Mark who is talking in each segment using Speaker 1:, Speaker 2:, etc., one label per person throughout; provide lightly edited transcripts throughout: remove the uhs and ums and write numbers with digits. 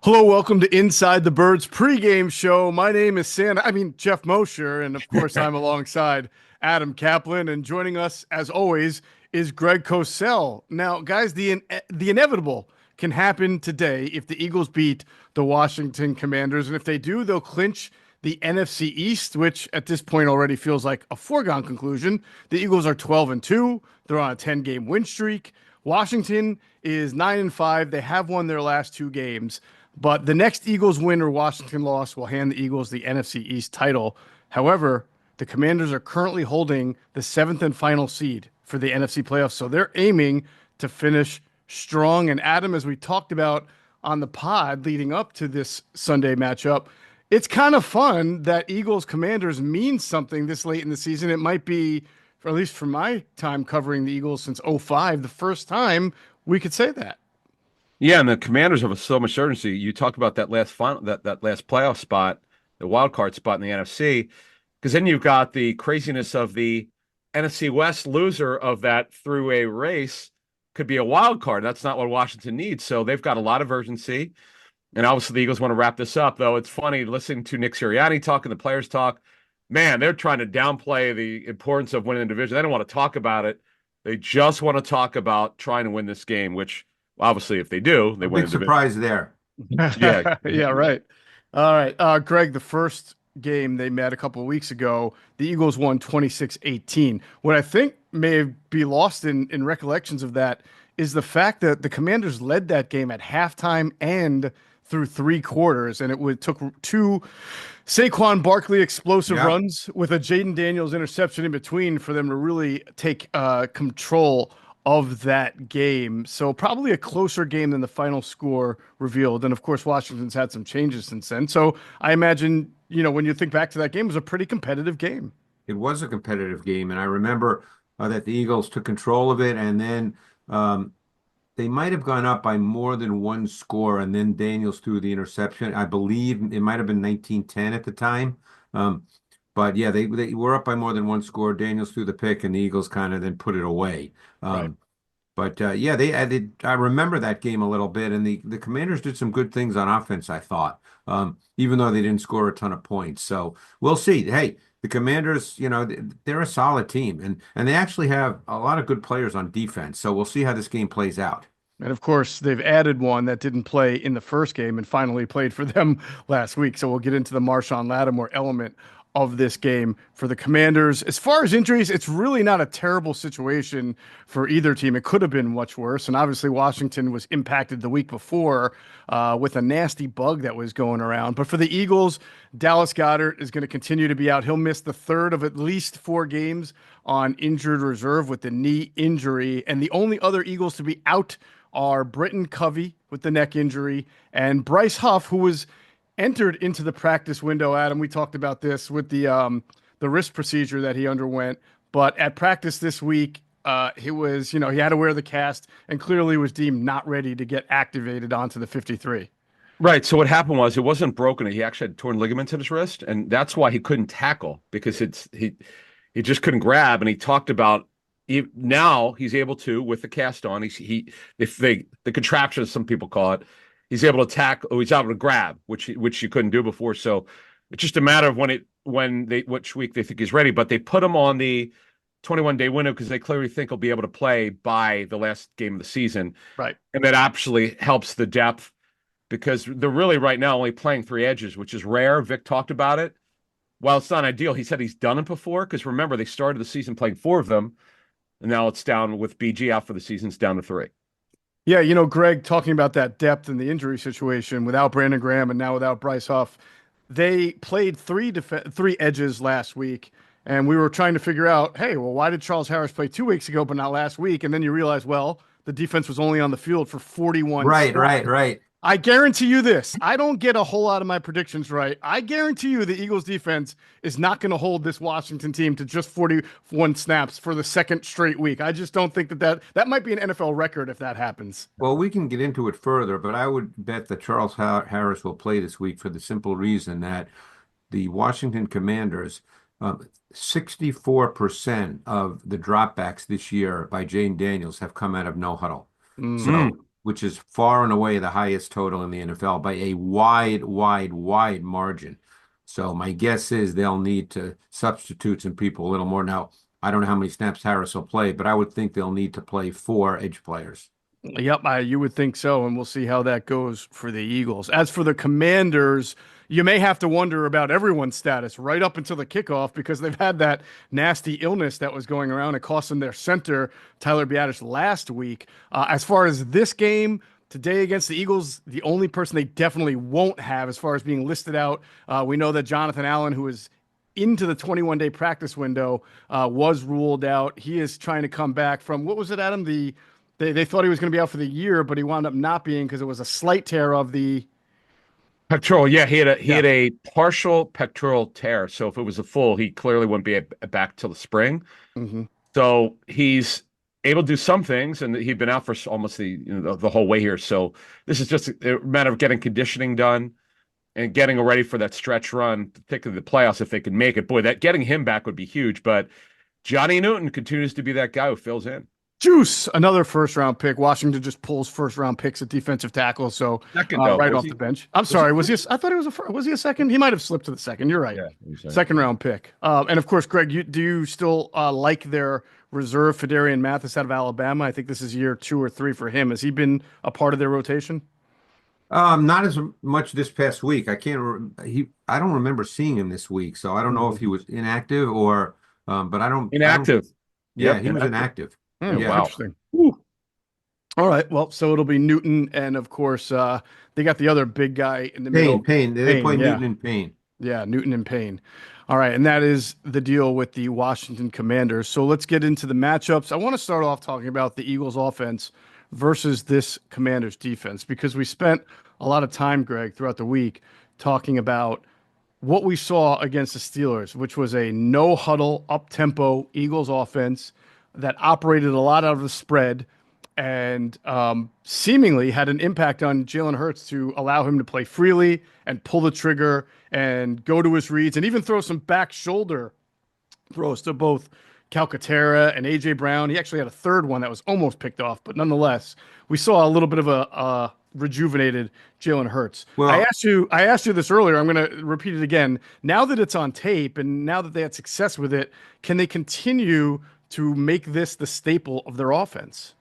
Speaker 1: Hello, welcome to Inside the Birds pregame show. My name is Geoff Mosher, and of course, I'm alongside Adam Caplan. And joining us, as always, is Greg Cosell. Now, guys, the inevitable can happen today if the Eagles beat the Washington Commanders, and if they do, they'll clinch the NFC East, which at this point already feels like a foregone conclusion. The Eagles are 12-2. They're on a 10-game win streak. Washington is 9-5. They have won their last two games. But the next Eagles win or Washington loss will hand the Eagles the NFC East title. However, the Commanders are currently holding the seventh and final seed for the NFC playoffs. So they're aiming to finish strong. And Adam, as we talked about on the pod leading up to this Sunday matchup, it's kind of fun that Eagles Commanders means something this late in the season. It might be, for at least from my time covering the Eagles since '05, the first time we could say that.
Speaker 2: Yeah, and the Commanders have so much urgency. You talked about that last final, that last playoff spot, the wild card spot in the NFC, because then you've got the craziness of the NFC West loser of that three-way race could be a wild card. That's not what Washington needs. So they've got a lot of urgency. And obviously the Eagles want to wrap this up, though. It's funny listening to Nick Sirianni talk and the players talk. Man, they're trying to downplay the importance of winning the division. They don't want to talk about it. They just want to talk about trying to win this game, which obviously, if they do, they win
Speaker 3: Big
Speaker 2: the division.
Speaker 3: surprise there.
Speaker 2: Yeah.
Speaker 1: Yeah, right. All right. Greg, the first game they met a couple of weeks ago, the Eagles won 26-18. What I think may be lost in recollections of that is the fact that the Commanders led that game at halftime and through three quarters, and took two Saquon Barkley explosive runs with a Jayden Daniels interception in between for them to really take control of that game. So probably a closer game than the final score revealed. And of course, Washington's had some changes since then. So I imagine, when you think back to that game, it was a pretty competitive game.
Speaker 3: It was a competitive game, and I remember that the Eagles took control of it, and then they might have gone up by more than one score, and then Daniels threw the interception. I believe it might have been 19-10 at the time. But yeah, they were up by more than one score. Daniels threw the pick, and the Eagles kind of then put it away.
Speaker 1: Right.
Speaker 3: But yeah, they added. I remember that game a little bit, and the Commanders did some good things on offense, I thought, even though they didn't score a ton of points. So we'll see. Hey, the Commanders, they're a solid team, and they actually have a lot of good players on defense. So we'll see how this game plays out.
Speaker 1: And of course, they've added one that didn't play in the first game and finally played for them last week. So we'll get into the Marshawn Lattimore element of this game for the Commanders. As far as injuries, it's really not a terrible situation for either team. It could have been much worse. And obviously, Washington was impacted the week before with a nasty bug that was going around. But for the Eagles, Dallas Goedert is going to continue to be out. He'll miss the third of at least 4 games on injured reserve with the knee injury. And the only other Eagles to be out are Britton Covey with the neck injury and Bryce Huff, who was entered into the practice window. Adam, we talked about this with the wrist procedure that he underwent, but at practice this week, he was, he had to wear the cast and clearly was deemed not ready to get activated onto the 53.
Speaker 2: Right. So what happened was it wasn't broken. He actually had torn ligaments in his wrist, and that's why he couldn't tackle because he just couldn't grab. And he talked about now he's able to with the cast on. The contraption, as some people call it. He's able to tackle. He's able to grab, which you couldn't do before. So it's just a matter of which week they think he's ready. But they put him on the 21-day window because they clearly think he'll be able to play by the last game of the season.
Speaker 1: Right,
Speaker 2: and that actually helps the depth because they're really right now only playing 3 edges, which is rare. Vic talked about it. While it's not ideal, he said he's done it before because remember they started the season playing 4 of them, and now it's down with BG out for the season. It's down to 3.
Speaker 1: Yeah, Greg, talking about that depth in the injury situation without Brandon Graham and now without Bryce Huff, they played 3 edges last week, and we were trying to figure out, hey, well, why did Charles Harris play 2 weeks ago but not last week? And then you realize, well, the defense was only on the field for 41 snaps.
Speaker 3: Right.
Speaker 1: I guarantee you this. I don't get a whole lot of my predictions right. I guarantee you the Eagles defense is not going to hold this Washington team to just 41 snaps for the second straight week. I just don't think that might be an NFL record if that happens.
Speaker 3: Well, we can get into it further, but I would bet that Charles Harris will play this week for the simple reason that the Washington Commanders, 64% of the dropbacks this year by Jayden Daniels have come out of no huddle. So which is far and away the highest total in the NFL by a wide, wide, wide margin. So my guess is they'll need to substitute some people a little more. Now, I don't know how many snaps Harris will play, but I would think they'll need to play four edge players.
Speaker 1: Yep, you would think so, and we'll see how that goes for the Eagles. As for the Commanders, you may have to wonder about everyone's status right up until the kickoff because they've had that nasty illness that was going around. It cost them their center, Tyler Biadasz, last week. As far as this game today against the Eagles, the only person they definitely won't have as far as being listed out, we know that Jonathan Allen, who is into the 21-day practice window, was ruled out. He is trying to come back from, what was it, Adam? They thought he was going to be out for the year, but he wound up not being because it was a slight tear of the
Speaker 2: Pectoral, yeah, he had a partial pectoral tear. So if it was a full, he clearly wouldn't be back till the spring.
Speaker 1: Mhm.
Speaker 2: So he's able to do some things, and he'd been out for almost the whole way here. So this is just a matter of getting conditioning done and getting ready for that stretch run, particularly the playoffs if they can make it. Boy, that getting him back would be huge. But Johnny Newton continues to be that guy who fills in.
Speaker 1: Juice, another first round pick. Washington just pulls first round picks at defensive tackle, so
Speaker 2: Second though,
Speaker 1: right
Speaker 2: was
Speaker 1: off
Speaker 2: he?
Speaker 1: the bench. I'm sorry, was he? I thought he was was he a second? He might have slipped to the second. You're right.
Speaker 2: Yeah, exactly.
Speaker 1: Second round pick. And of course, Greg, do you still like their reserve Fedarian Mathis out of Alabama? I think this is year 2 or 3 for him. Has he been a part of their rotation?
Speaker 3: Not as much this past week. I don't remember seeing him this week, so I don't know if he was inactive or but I don't
Speaker 2: Inactive.
Speaker 3: yeah,
Speaker 2: Yep,
Speaker 3: he was
Speaker 2: inactive.
Speaker 3: inactive. Yeah.
Speaker 2: Wow.
Speaker 1: Interesting. Whew. All right. Well, so it'll be Newton, and of course, they got the other big guy in the middle.
Speaker 3: Payne. They
Speaker 1: Payne,
Speaker 3: play
Speaker 1: yeah.
Speaker 3: Newton and Payne.
Speaker 1: Yeah, Newton and Payne. All right, and that is the deal with the Washington Commanders. So let's get into the matchups. I want to start off talking about the Eagles offense versus this Commanders defense because we spent a lot of time, Greg, throughout the week talking about what we saw against the Steelers, which was a no huddle, up tempo Eagles offense that operated a lot out of the spread and seemingly had an impact on Jalen Hurts to allow him to play freely and pull the trigger and go to his reads and even throw some back shoulder throws to both Calcaterra and AJ Brown. He actually had a third one that was almost picked off, but nonetheless, we saw a little bit of a rejuvenated Jalen Hurts.
Speaker 3: Well,
Speaker 1: I asked you this earlier. I'm going to repeat it again. Now that it's on tape and now that they had success with it, can they continue to make this the staple of their offense?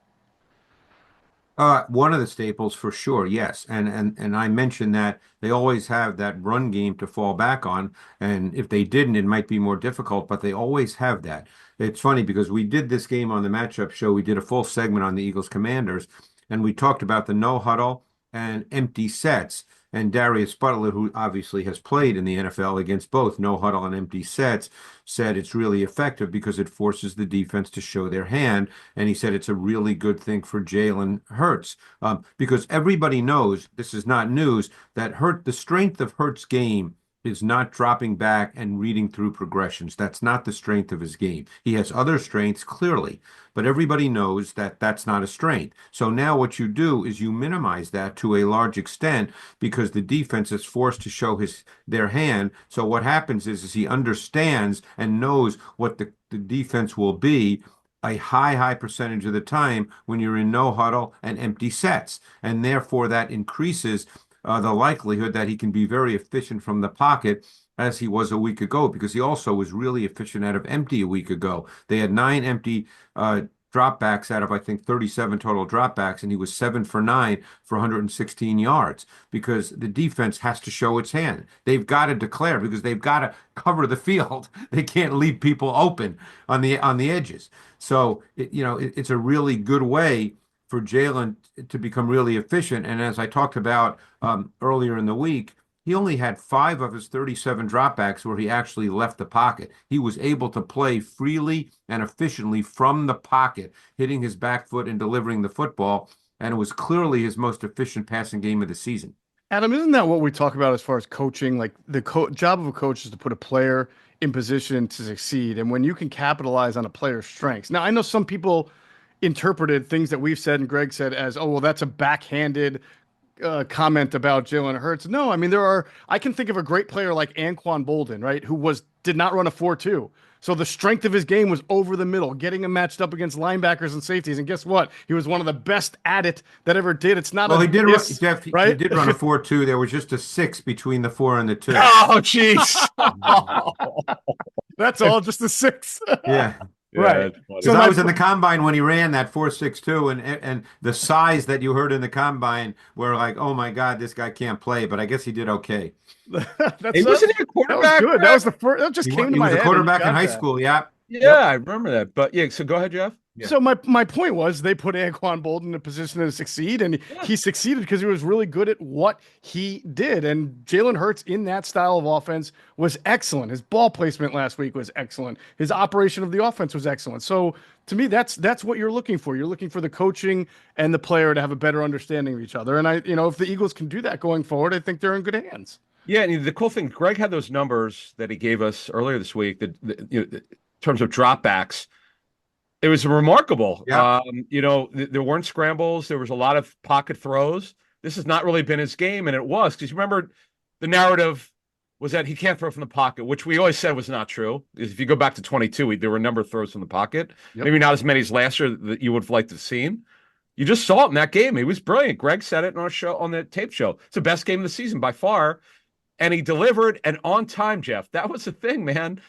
Speaker 3: one of the staples for sure, yes. And I mentioned that they always have that run game to fall back on, and if they didn't, it might be more difficult, but they always have that. It's funny because we did this game on the matchup show. We did a full segment on the Eagles Commanders, and we talked about the no huddle and empty sets. And Darius Butler, who obviously has played in the NFL against both no huddle and empty sets, said it's really effective because it forces the defense to show their hand. And he said it's a really good thing for Jalen Hurts because everybody knows this is not news that the strength of Hurts' game is not dropping back and reading through progressions. That's not the strength of his game. He has other strengths, clearly, but everybody knows that that's not a strength. So now what you do is you minimize that to a large extent because the defense is forced to show their hand. So what happens is he understands and knows what the defense will be a high percentage of the time when you're in no huddle and empty sets. And therefore that increases the likelihood that he can be very efficient from the pocket as he was a week ago, because he also was really efficient out of empty a week ago. They had 9 empty dropbacks out of, I think, 37 total dropbacks, and he was 7 for 9 for 116 yards because the defense has to show its hand. They've got to declare because they've got to cover the field. They can't leave people open on the edges. So, it's a really good way for Jalen to become really efficient. And as I talked about earlier in the week, he only had 5 of his 37 dropbacks where he actually left the pocket. He was able to play freely and efficiently from the pocket, hitting his back foot and delivering the football. And it was clearly his most efficient passing game of the season.
Speaker 1: Adam, isn't that what we talk about as far as coaching? Like the job of a coach is to put a player in position to succeed. And when you can capitalize on a player's strengths. Now, I know some people interpreted things that we've said and Greg said as, oh, well, that's a backhanded comment about Jalen Hurts. No, I mean, I can think of a great player like Anquan Bolden, right? Who did not run a 4.2, So the strength of his game was over the middle, getting him matched up against linebackers and safeties. And guess what? He was one of the best at it that ever did. It's not
Speaker 3: Well,
Speaker 1: a
Speaker 3: he did run,
Speaker 1: diss,
Speaker 3: Jeff. He
Speaker 1: right?
Speaker 3: did run a 4.2. There was just a 6 between the 4 and the 2.
Speaker 2: Oh, jeez.
Speaker 1: That's all, just a 6.
Speaker 3: Yeah.
Speaker 1: Right.
Speaker 2: It's funny.
Speaker 3: Because
Speaker 1: So
Speaker 3: I
Speaker 1: my
Speaker 3: was in the combine when he ran that 4.62, and the size that you heard in the combine were like, oh my God, this guy can't play. But I guess he did okay.
Speaker 2: He wasn't he a
Speaker 1: that was
Speaker 2: quarterback,
Speaker 1: good. That
Speaker 2: Greg?
Speaker 1: was the first. That just came to
Speaker 3: He
Speaker 1: my
Speaker 3: was a
Speaker 1: head, and you
Speaker 3: quarterback in
Speaker 1: got
Speaker 3: high
Speaker 1: that.
Speaker 3: school. Yeah.
Speaker 2: Yeah, I remember that. But yeah, so go ahead, Jeff.
Speaker 3: Yeah.
Speaker 1: So my point was they put Anquan Bolden in a position to succeed, and
Speaker 2: Yeah.
Speaker 1: he succeeded because he was really good at what he did. And Jalen Hurts in that style of offense was excellent. His ball placement last week was excellent. His operation of the offense was excellent. So to me, that's what you're looking for. You're looking for the coaching and the player to have a better understanding of each other. And if the Eagles can do that going forward, I think they're in good hands.
Speaker 2: Yeah, and the cool thing, Greg had those numbers that he gave us earlier this week that in terms of dropbacks. It was remarkable.
Speaker 3: Yeah.
Speaker 2: There weren't scrambles. There was a lot of pocket throws. This has not really been his game, and it was because you remember the narrative was that he can't throw from the pocket, which we always said was not true. If you go back to 22, there were a number of throws from the pocket.
Speaker 1: Yep.
Speaker 2: Maybe not as many as last year that you would have liked to have seen. You just saw it in that game. He was brilliant. Greg said it on our show, on the tape show. It's the best game of the season by far, and he delivered and on time. Jeff, that was the thing, man.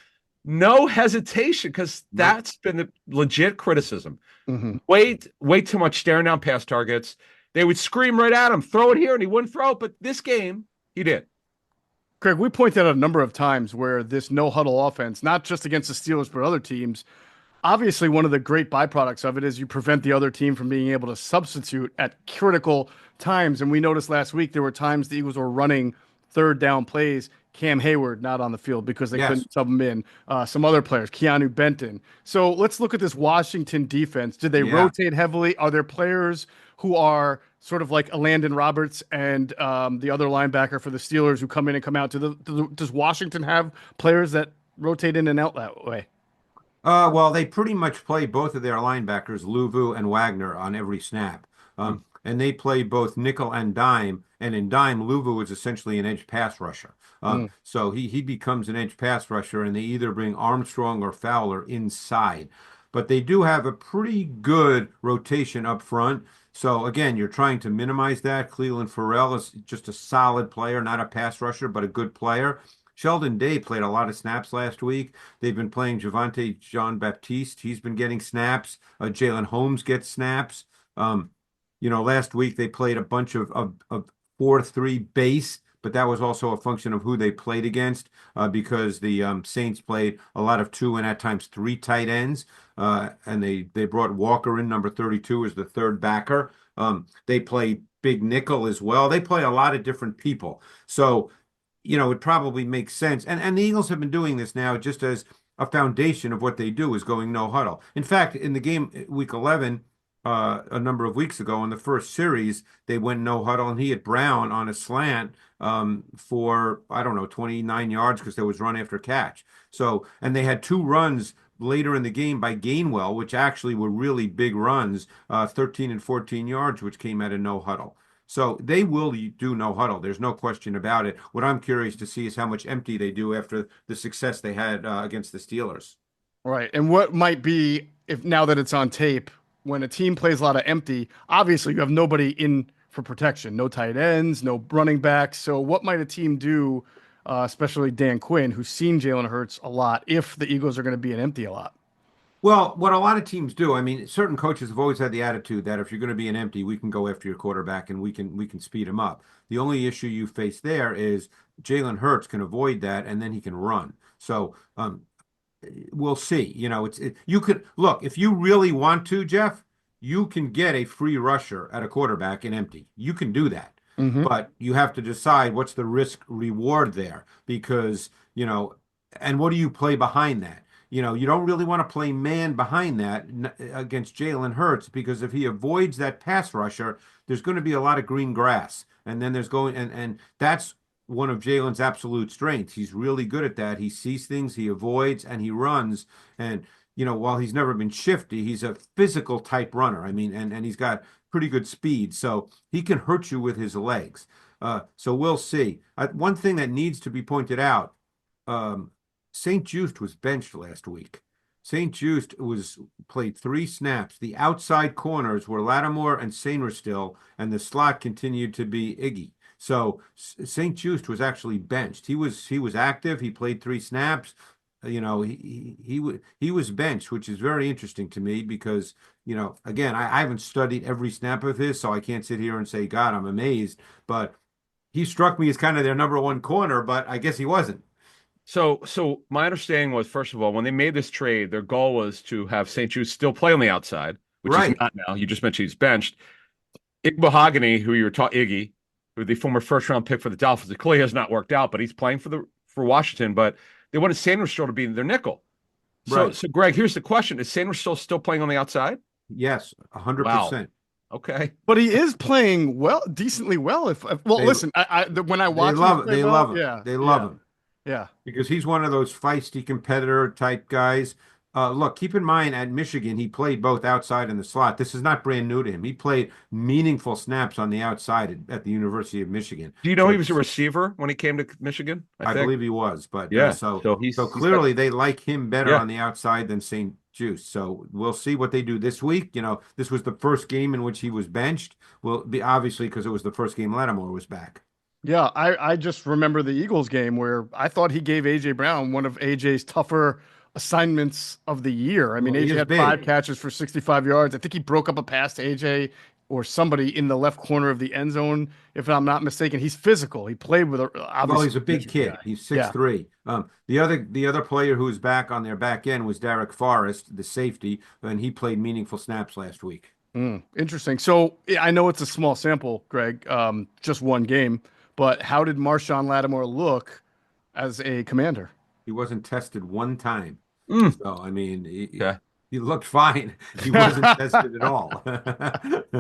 Speaker 2: No hesitation, because that's been the legit criticism.
Speaker 1: Mm-hmm.
Speaker 2: Way too much staring down pass targets. They would scream right at him, throw it here, and he wouldn't throw it. But this game, he did.
Speaker 1: Craig, we pointed out a number of times where this no huddle offense, not just against the Steelers, but other teams, obviously one of the great byproducts of it is you prevent the other team from being able to substitute at critical times. And we noticed last week there were times the Eagles were running third down plays. Cam Hayward not on the field because they couldn't sub him in. Some other players, Keanu Benton. So let's look at this Washington defense. Did they rotate heavily? Are there players who are sort of like a Landon Roberts and the other linebacker for the Steelers who come in and come out? Does Washington have players that rotate in and out that way?
Speaker 3: Well, they pretty much play both of their linebackers, Luvu and Wagner, on every snap. And they play both nickel and dime. And in dime, Luvu is essentially an edge pass rusher. So he becomes an edge pass rusher, and they either bring Armstrong or Fowler inside. But they do have a pretty good rotation up front. So again, you're trying to minimize that. Cleveland Farrell is just a solid player, not a pass rusher, but a good player. Sheldon Day played a lot of snaps last week. They've been playing Javonte Jean-Baptiste. He's been getting snaps. Jalen Holmes gets snaps. Last week they played a bunch of 4-3 base, but that was also a function of who they played against because the Saints played a lot of 2 and at times 3 tight ends. And they brought Walker in, number 32, as the third backer. They play big nickel as well. They play a lot of different people. So, it probably makes sense. And the Eagles have been doing this now just as a foundation of what they do is going no huddle. In fact, in the game week 11, a number of weeks ago in the first series, they went no huddle, and he hit Brown on a slant for, 29 yards because there was run after catch. So, and they had 2 runs later in the game by Gainwell, which actually were really big runs, 13 and 14 yards, which came out of no huddle. So they will do no huddle. There's no question about it. What I'm curious to see is how much empty they do after the success they had against the Steelers.
Speaker 1: Right. And what might be, if now that it's on tape, when a team plays a lot of empty, obviously you have nobody in for protection, no tight ends, no running backs. So what might a team do, especially Dan Quinn, who's seen Jalen Hurts a lot, if the Eagles are going to be an empty a lot?
Speaker 3: Well, what a lot of teams do, I mean, certain coaches have always had the attitude that if you're going to be an empty, we can go after your quarterback and we can speed him up. The only issue you face there is Jalen Hurts can avoid that, and then he can run. So we'll see. You could look, if you really want to, Jeff, you can get a free rusher at a quarterback in empty. You can do that. But you have to decide what's the risk reward there because, and what do you play behind that? You don't really want to play man behind that against Jalen Hurts because if he avoids that pass rusher, there's going to be a lot of green grass. And then and that's one of Jalen's absolute strengths. He's really good at that. He sees things, he avoids, and he runs. And, while he's never been shifty, he's a physical type runner. I mean, and he's got pretty good speed. So he can hurt you with his legs. So we'll see. One thing that needs to be pointed out, St. Just was benched last week. St. Just was played 3 snaps. The outside corners were Lattimore and Sainristil, and the slot continued to be Iggy. So St. Just was actually benched. He was active. He played 3 snaps. He was benched, which is very interesting to me because again, I haven't studied every snap of his, so I can't sit here and say, God, I'm amazed. But he struck me as kind of their number one corner, but I guess he wasn't.
Speaker 2: So my understanding was, first of all, when they made this trade, their goal was to have St. Just still play on the outside, which he's
Speaker 3: Right.
Speaker 2: not now. You just mentioned he's benched. Mahogany, who you were taught Iggy, who the former first round pick for the Dolphins, it clearly has not worked out, but he's playing for Washington. But they wanted Sanders to be their nickel. So
Speaker 3: Right.
Speaker 2: so Greg, here's the question: is Sanders still playing on the outside?
Speaker 3: Yes,
Speaker 2: Wow.
Speaker 3: 100%.
Speaker 2: Okay.
Speaker 1: But he is playing well, decently well. Well,
Speaker 3: They
Speaker 1: listen, when I
Speaker 3: they
Speaker 1: watch him
Speaker 3: love
Speaker 1: play
Speaker 3: they
Speaker 1: well,
Speaker 3: love him.
Speaker 1: yeah,
Speaker 3: They love
Speaker 1: yeah,
Speaker 3: him
Speaker 1: yeah.
Speaker 3: because he's one of those feisty competitor type guys. Look, keep in mind at Michigan, he played both outside and the slot. This is not brand new to him. He played meaningful snaps on the outside at the University of Michigan.
Speaker 2: Do you know
Speaker 3: So
Speaker 2: he was a receiver when he came to Michigan? I
Speaker 3: I
Speaker 2: think.
Speaker 3: believe he was, but
Speaker 2: Yeah.
Speaker 3: so
Speaker 2: So
Speaker 3: so
Speaker 2: he's got,
Speaker 3: clearly they like him better
Speaker 2: yeah.
Speaker 3: on the outside than St. Juice. So we'll see what they do this week. This was the first game in which he was benched. Will be obviously because it was the first game Lattimore was back.
Speaker 1: Yeah, I just remember the Eagles game where I thought he gave AJ Brown one of AJ's tougher assignments of the year. I mean,
Speaker 3: Well, he
Speaker 1: AJ
Speaker 3: is
Speaker 1: had 5 catches
Speaker 3: big.
Speaker 1: for 65 yards. I think he broke up a pass to AJ or somebody in the left corner of the end zone, if I'm not mistaken. He's physical. He played with
Speaker 3: Well,
Speaker 1: obviously
Speaker 3: he's a
Speaker 1: a
Speaker 3: big
Speaker 1: Michigan
Speaker 3: kid.
Speaker 1: guy.
Speaker 3: He's six
Speaker 1: Yeah.
Speaker 3: three. The other player who was back on their back end was Derek Forrest, the safety, and he played meaningful snaps last week.
Speaker 1: Interesting. So I know it's a small sample, Greg, just one game, but how did Marshawn Lattimore look as a commander?
Speaker 3: He wasn't tested one time.
Speaker 2: Mm,
Speaker 3: So, I mean,
Speaker 2: okay.
Speaker 3: he looked fine. He wasn't tested at all.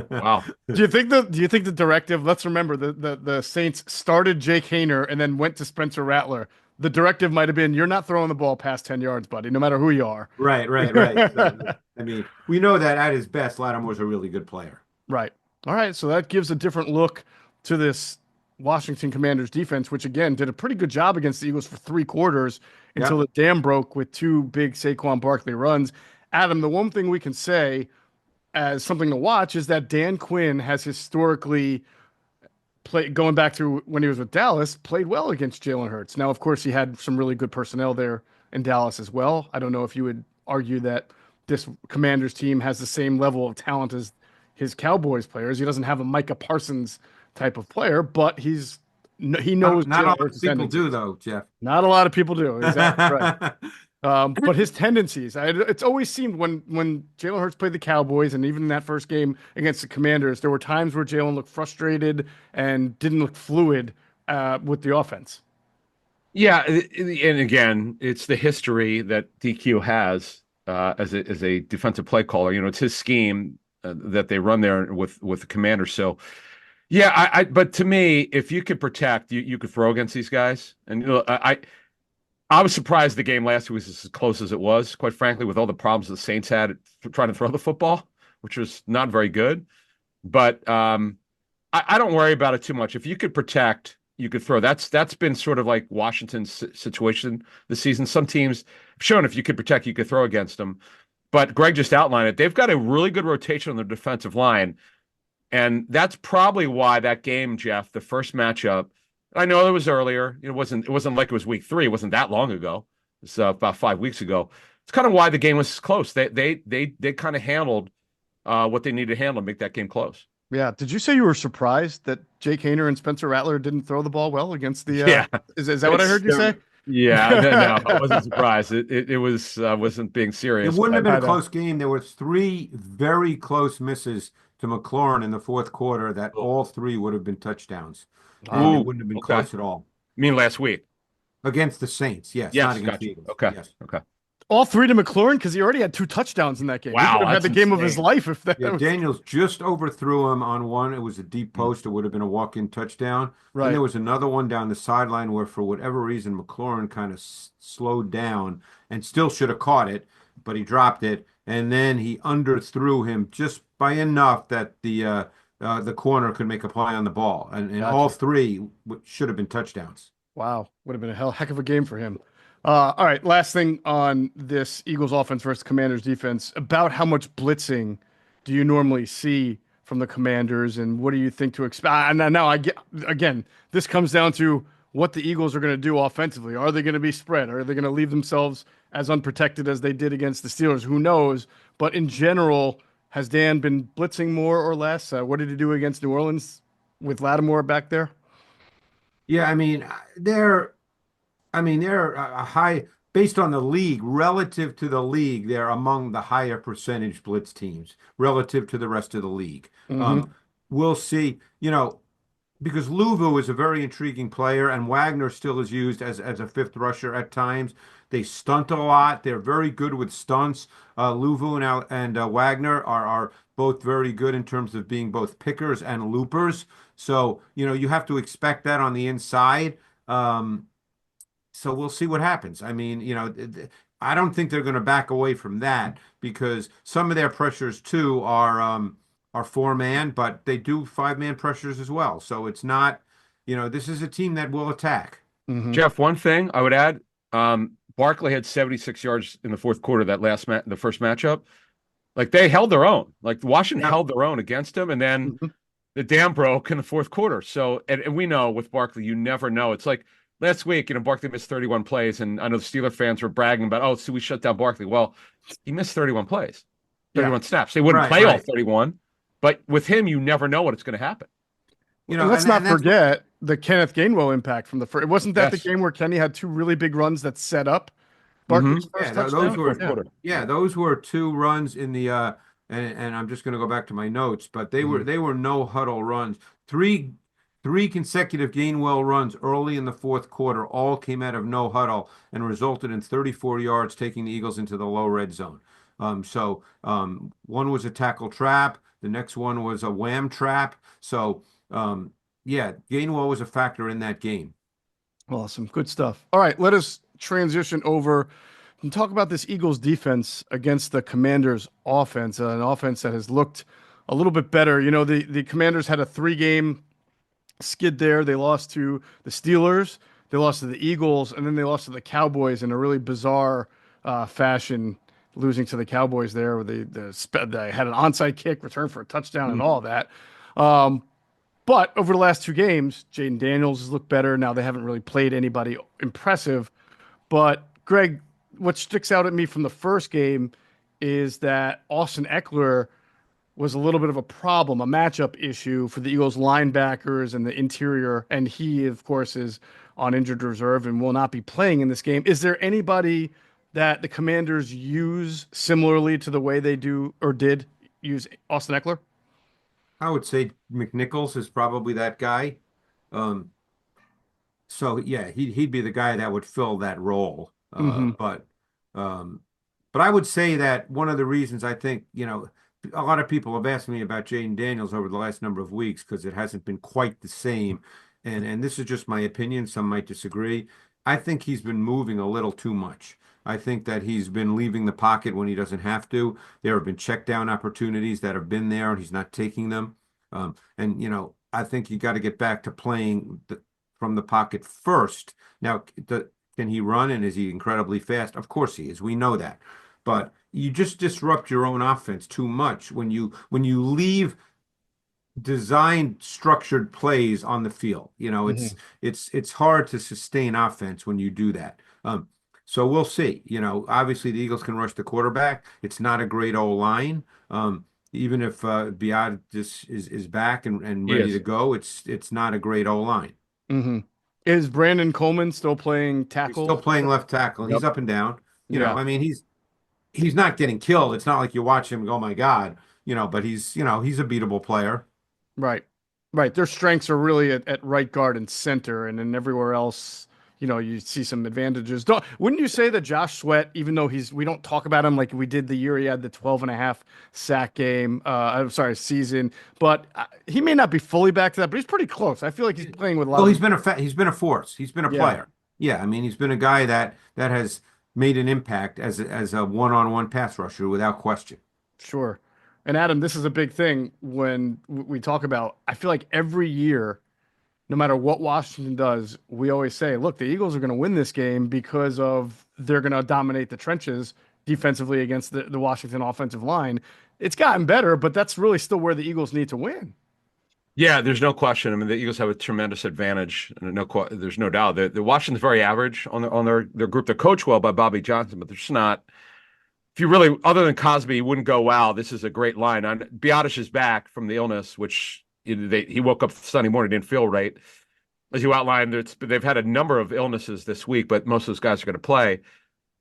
Speaker 2: Wow.
Speaker 1: Do you think the directive, let's remember the Saints started Jake Hayner and then went to Spencer Rattler. The directive might have been you're not throwing the ball past 10 yards, buddy, no matter who you are.
Speaker 3: Right, right, right. So, I mean, we know that at his best, Lattimore's a really good player.
Speaker 1: Right. All right. So that gives a different look to this Washington Commanders defense, which again did a pretty good job against the Eagles for 3 quarters until
Speaker 3: Yep.
Speaker 1: the dam broke with 2 big Saquon Barkley runs. Adam, the one thing we can say as something to watch is that Dan Quinn has historically played, going back to when he was with Dallas, played well against Jalen Hurts. Now, of course, he had some really good personnel there in Dallas as well. I don't know if you would argue that this Commanders team has the same level of talent as his Cowboys players. He doesn't have a Micah Parsons type of player, but he knows
Speaker 3: Not a
Speaker 1: Jalen
Speaker 3: lot
Speaker 1: Hurts'
Speaker 3: of people do,
Speaker 1: tendencies.
Speaker 3: though, Jeff.
Speaker 1: Not a lot of people do. Exactly right. But his tendencies, it's always seemed when Jalen Hurts played the Cowboys, and even in that first game against the Commanders, there were times where Jalen looked frustrated and didn't look fluid with the offense.
Speaker 2: Yeah, and again, it's the history that DQ has as a defensive play caller. It's his scheme that they run there with the Commanders. So yeah, but to me, if you could protect, you could throw against these guys. And I was surprised the game last week was as close as it was, quite frankly, with all the problems the Saints had trying to throw the football, which was not very good. But I don't worry about it too much. If you could protect, you could throw. That's been sort of like Washington's situation this season. Some teams have shown if you could protect, you could throw against them. But Greg just outlined it. They've got a really good rotation on their defensive line. And that's probably why that game, Jeff, the first matchup, I know it was earlier. It wasn't like it was week 3. It wasn't that long ago. It's about 5 weeks ago. It's kind of why the game was close. They kind of handled what they needed to handle to make that game close.
Speaker 1: Yeah. Did you say you were surprised that Jake Hayner and Spencer Rattler didn't throw the ball well against the?
Speaker 2: Yeah,
Speaker 1: Is that what I heard you say?
Speaker 2: Yeah, no, I wasn't surprised. It was wasn't being
Speaker 3: It
Speaker 2: serious,
Speaker 3: wouldn't have
Speaker 2: but
Speaker 3: been
Speaker 1: I
Speaker 3: a
Speaker 1: know.
Speaker 3: close game. There were 3 very close misses to McLaurin in the fourth quarter that all 3 would have been touchdowns, and it
Speaker 2: ooh,
Speaker 3: wouldn't have been
Speaker 2: okay.
Speaker 3: close at all.
Speaker 2: I mean, last week.
Speaker 3: Against the Saints, yes, not
Speaker 2: Yes,
Speaker 3: against the
Speaker 2: gotcha.
Speaker 3: Eagles.
Speaker 2: Okay,
Speaker 3: Yes.
Speaker 2: okay.
Speaker 1: All 3 to McLaurin because he already had 2 touchdowns in that game. He could
Speaker 2: Wow,
Speaker 1: have had
Speaker 2: that's
Speaker 1: the game of his
Speaker 2: insane.
Speaker 1: life if that
Speaker 3: Yeah,
Speaker 1: was
Speaker 3: Daniels just overthrew him on one. It was a deep post. It would have been a walk-in touchdown. Then
Speaker 1: right.
Speaker 3: there was another one down the sideline where, for whatever reason, McLaurin kind of slowed down and still should have caught it, but he dropped it. And then he underthrew him just by enough that the corner could make a play on the ball. And all
Speaker 1: Gotcha.
Speaker 3: 3 should have been touchdowns.
Speaker 1: Wow, would have been a heck of a game for him. All right, last thing on this Eagles offense versus Commanders defense. About how much blitzing do you normally see from the Commanders, and what do you think to expect? Now, I get again, this comes down to what the Eagles are going to do offensively. Are they going to be spread? Are they going to leave themselves as unprotected as they did against the Steelers? Who knows? But in general, has Dan been blitzing more or less? What did he do against New Orleans with Lattimore back there?
Speaker 3: Yeah, they're a high based on the league, relative to the league, they're among the higher percentage blitz teams relative to the rest of the league.
Speaker 1: Mm-hmm.
Speaker 3: Um, we'll see, because Luvu is a very intriguing player, and Wagner still is used as a fifth rusher at times. They stunt a lot. They're very good with stunts. Luvu and Wagner are both very good in terms of being both pickers and loopers. So, you have to expect that on the inside. So we'll see what happens. I mean, I don't think they're going to back away from that because some of their pressures too are four-man, but they do five-man pressures as well. So it's not, this is a team that will attack.
Speaker 1: Mm-hmm.
Speaker 2: Jeff, one thing I would add, Barkley had 76 yards in the fourth quarter, the first matchup. Like they held their own. Like Washington
Speaker 3: Yeah.
Speaker 2: held their own against him, and then
Speaker 1: Mm-hmm.
Speaker 2: the dam broke in the fourth quarter. So, and we know with Barkley, you never know. It's like last week, Barkley missed 31 plays, and I know the Steeler fans were bragging about, oh, so we shut down Barkley. Well, he missed 31 plays,
Speaker 1: Yeah.
Speaker 2: 31 snaps. They wouldn't
Speaker 3: Right,
Speaker 2: play all
Speaker 3: right.
Speaker 2: 31, but with him, you never know what's going to happen.
Speaker 1: And let's not
Speaker 3: And that's what,
Speaker 1: forget the Kenneth Gainwell impact from the first. Wasn't that the
Speaker 2: Yes.
Speaker 1: game where Kenny had two really big runs that set up
Speaker 2: Mm-hmm.
Speaker 1: Barkley's
Speaker 3: yeah,
Speaker 1: first
Speaker 3: those
Speaker 1: touchdown?
Speaker 3: were
Speaker 2: Fourth
Speaker 1: Yeah.
Speaker 2: quarter.
Speaker 3: yeah, those were two runs in the and I'm just going to go back to my notes, but they were
Speaker 1: Mhm.
Speaker 3: they were no huddle runs. Three consecutive Gainwell runs early in the fourth quarter all came out of no huddle and resulted in 34 yards, taking the Eagles into the low red zone. One was a tackle trap, the next one was a wham trap. So yeah, Gainwell was a factor in that game.
Speaker 1: Awesome. Good stuff. All right, let us transition over and talk about this Eagles defense against the Commanders offense, an offense that has looked a little bit better. The Commanders had a three-game skid there. They lost to the Steelers, they lost to the Eagles, and then they lost to the Cowboys in a really bizarre fashion, losing to the Cowboys there. Where they had an onside kick, return for a touchdown, and all that. Um, but over the last two games, Jayden Daniels has looked better. Now they haven't really played anybody impressive. But Greg, what sticks out at me from the first game is that Austin Eckler was a little bit of a problem, a matchup issue for the Eagles linebackers and the interior. And he, of course, is on injured reserve and will not be playing in this game. Is there anybody that the Commanders use similarly to the way they do or did use Austin Eckler?
Speaker 3: I would say McNichols is probably that guy. Um, so yeah, he'd be the guy that would fill that role.
Speaker 1: Hmm.
Speaker 3: Um, but I would say that one of the reasons I think, a lot of people have asked me about Jayden Daniels over the last number of weeks because it hasn't been quite the same. And this is just my opinion. Some might disagree. I think he's been moving a little too much. I think that he's been leaving the pocket when he doesn't have to. There have been check down opportunities that have been there and he's not taking them. I think you got to get back to playing from the pocket first. Now, can he run and is he incredibly fast? Of course he is. We know that. But you just disrupt your own offense too much when you leave designed structured plays on the field.
Speaker 1: Hmm.
Speaker 3: It's hard to sustain offense when you do that. So we'll see. Obviously the Eagles can rush the quarterback. It's not a great O line. Even if Biad is back and
Speaker 2: He
Speaker 3: ready to
Speaker 2: is.
Speaker 3: go, it's not a great O line.
Speaker 1: Hmm. Is Brandon Coleman still playing
Speaker 3: He's still
Speaker 1: tackle?
Speaker 3: playing left tackle.
Speaker 2: Yep.
Speaker 3: He's up and down.
Speaker 1: Yeah,
Speaker 3: I mean, he's not getting killed. It's not like you watch him and go, oh my God, but he's a beatable player.
Speaker 1: right. Right. Their strengths are really at right guard and center, and then everywhere else, you see some advantages. Wouldn't you say that Josh Sweat, even though we don't talk about him like we did the year he had the 12 and a half sack game, I'm sorry, season, but he may not be fully back to that, but he's pretty close. I feel like he's playing with a lot
Speaker 3: Well,
Speaker 1: of,
Speaker 3: he's been a force. He's been a
Speaker 1: yeah,
Speaker 3: player. Yeah, I mean, he's been a guy that has made an impact as a one-on-one pass rusher without question.
Speaker 1: sure. And Adam, this is a big thing when we talk about, I feel like every year no matter what Washington does, we always say, look, the Eagles are going to win this game because of they're going to dominate the trenches defensively against the Washington offensive line. It's gotten better, but that's really still where the Eagles need to win.
Speaker 2: Yeah, there's no question. I mean, the Eagles have a tremendous advantage, and there's no doubt. The Washington's very average on their group. They're coached well by Bobby Johnson, but they're just not. If you really, other than Cosby, you wouldn't go, "Wow, this is a great line." Biotish is back from the illness, which he woke up Sunday morning, didn't feel right. As you outlined, they've had a number of illnesses this week, but most of those guys are going to play.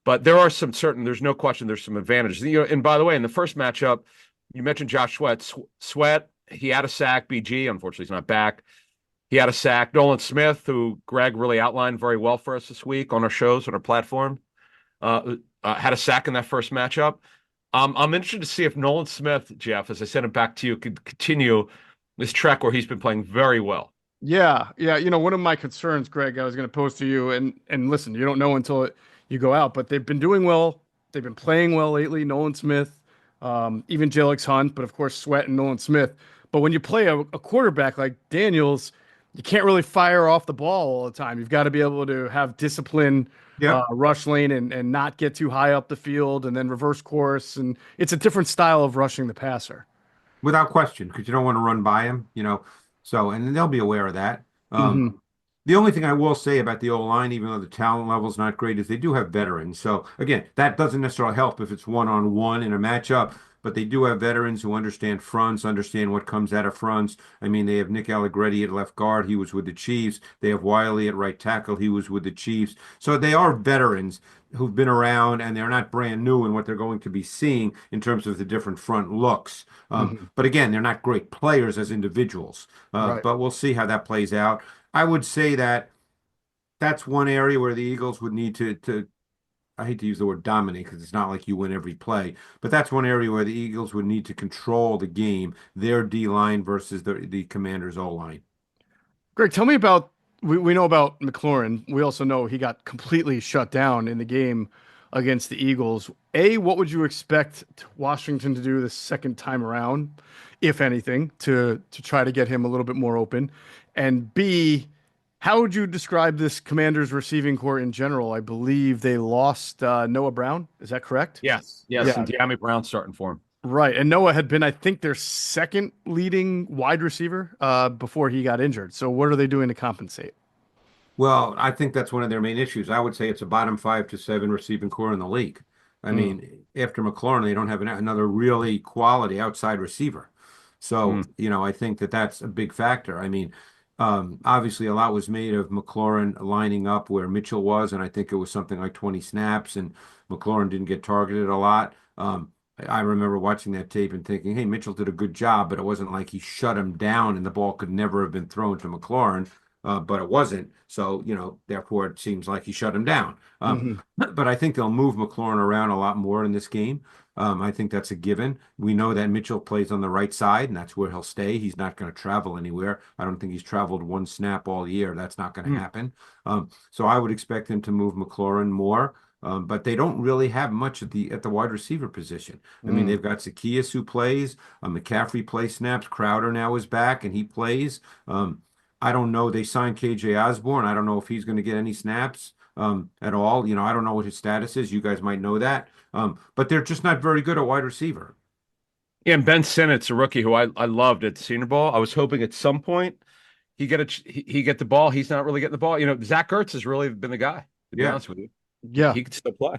Speaker 2: But there are there's no question, there's some advantages. And by the way, in the first matchup, you mentioned Josh Sweat. Sweat, he had a sack. BG, unfortunately, he's not back. He had a sack. Nolan Smith, who Greg really outlined very well for us this week on our shows, on our platform, had a sack in that first matchup. I'm interested to see if Nolan Smith, Jeff, as I send it back to you, could continue this trek where he's been playing very well.
Speaker 1: Yeah, yeah. One of my concerns, Greg, I was going to pose to you, and listen, you don't know until you go out, but they've been doing well. They've been playing well lately. Nolan Smith, even Jalix Hunt, but of course Sweat and Nolan Smith. But when you play a quarterback like Daniels, you can't really fire off the ball all the time. You've got to be able to have discipline,
Speaker 3: Yep.
Speaker 1: rush lane, and not get too high up the field, and then reverse course. And it's a different style of rushing the passer.
Speaker 3: Without question, because you don't want to run by him. So, and they'll be aware of that.
Speaker 1: Hmm.
Speaker 3: The only thing I will say about the O-line, even though the talent level is not great, is they do have veterans. So again, that doesn't necessarily help if it's one-on-one in a matchup, but they do have veterans who understand fronts, understand what comes out of fronts. I mean, they have Nick Allegretti at left guard. He was with the Chiefs. They have Wiley at right tackle. He was with the Chiefs. So they are veterans who've been around, and they're not brand new in what they're going to be seeing in terms of the different front looks.
Speaker 1: Hmm.
Speaker 3: But again, they're not great players as individuals.
Speaker 1: Right.
Speaker 3: But we'll see how that plays out. I would say that that's one area where the Eagles would need to I hate to use the word dominate because it's not like you win every play, but that's one area where the Eagles would need to control the game, their D line versus the Commanders' O line.
Speaker 1: Greg, tell me about we know about McLaurin. We also know he got completely shut down in the game against the Eagles. A, what would you expect Washington to do the second time around, if anything, to try to get him a little bit more open? And B, how would you describe this Commanders receiving core in general? I believe they lost Noah Brown. Is that correct?
Speaker 2: Yes,
Speaker 1: Yeah,
Speaker 2: and De'Ami Brown starting for him.
Speaker 1: right. And Noah had been, I think, their second leading wide receiver before he got injured. So what are they doing to compensate?
Speaker 3: Well, I think that's one of their main issues. I would say it's a bottom 5 to 7 receiving core in the league. I
Speaker 1: Mm,
Speaker 3: mean, after McLaurin, they don't have another really quality outside receiver. So,
Speaker 2: Mm.
Speaker 3: I think that that's a big factor. I mean, obviously, a lot was made of McLaurin lining up where Mitchell was, and I think it was something like 20 snaps, and McLaurin didn't get targeted a lot. I remember watching that tape and thinking, hey, Mitchell did a good job, but it wasn't like he shut him down and the ball could never have been thrown to McLaurin. But it wasn't. So, therefore, it seems like he shut him down.
Speaker 1: hmm.
Speaker 3: But I think they'll move McLaurin around a lot more in this game. I think that's a given. We know that Mitchell plays on the right side, and that's where he'll stay. He's not going to travel anywhere. I don't think he's traveled one snap all year. That's not going to
Speaker 2: Mm.
Speaker 3: happen. So I would expect him to move McLaurin more. But they don't really have much at the wide receiver position. I mean,
Speaker 1: Mm.
Speaker 3: they've got Zacchaeus who plays. McCaffrey plays snaps. Crowder now is back and he plays. I don't know. They signed KJ Osborne. I don't know if he's going to get any snaps at all. I don't know what his status is. You guys might know that. But they're just not very good at wide receiver.
Speaker 2: Yeah, and Ben Sinnott's a rookie who I loved at Senior Bowl. I was hoping at some point he get the ball. He's not really getting the ball. Zach Ertz has really been the guy, to be
Speaker 3: Yeah.
Speaker 2: honest with you.
Speaker 1: Yeah.
Speaker 2: He could still play.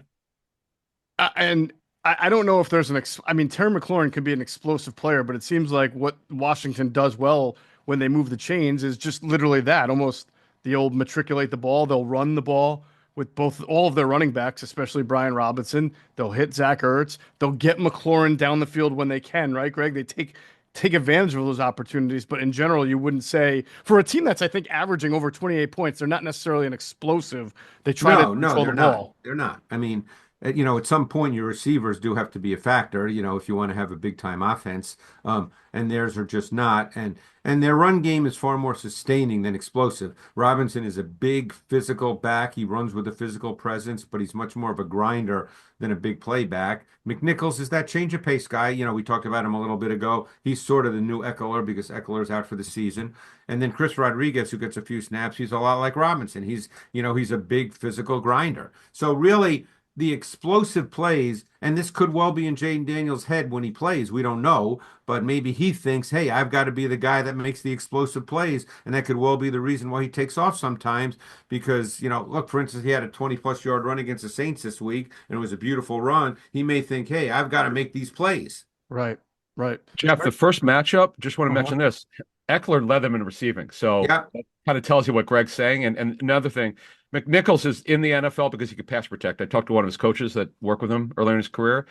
Speaker 1: And I don't know if there's I mean, Terry McLaurin could be an explosive player, but it seems like what Washington does well when they move the chains is just literally that, almost the old matriculate the ball. They'll run the ball with all of their running backs, especially Brian Robinson. They'll hit Zach Ertz. They'll get McLaurin down the field when they can, right, Greg? They take advantage of those opportunities, but in general, you wouldn't say for a team that's I think averaging over 28 points, they're not necessarily an explosive. They try to
Speaker 3: No,
Speaker 1: control the
Speaker 3: they're not.
Speaker 1: ball.
Speaker 3: They're not. I mean, at some point your receivers do have to be a factor, if you want to have a big time offense. And theirs are just not. And their run game is far more sustaining than explosive. Robinson is a big physical back. He runs with a physical presence, but he's much more of a grinder than a big play back. McNichols is that change of pace guy. We talked about him a little bit ago. He's sort of the new Eckler because Eckler's out for the season. And then Chris Rodriguez, who gets a few snaps, he's a lot like Robinson. He's a big physical grinder. So really, the explosive plays, and this could well be in Jayden Daniels' head when he plays. We don't know, but maybe he thinks, hey, I've got to be the guy that makes the explosive plays, and that could well be the reason why he takes off sometimes because, look, for instance, he had a 20-plus yard run against the Saints this week, and it was a beautiful run. He may think, hey, I've got to make these plays.
Speaker 1: Right, right.
Speaker 2: Jeff, the first matchup, just want to mention this. Eckler led them in receiving. So that kind of tells you what Greg's saying. And another thing, McNichols is in the NFL because he could pass protect. I talked to one of his coaches that worked with him earlier in his career.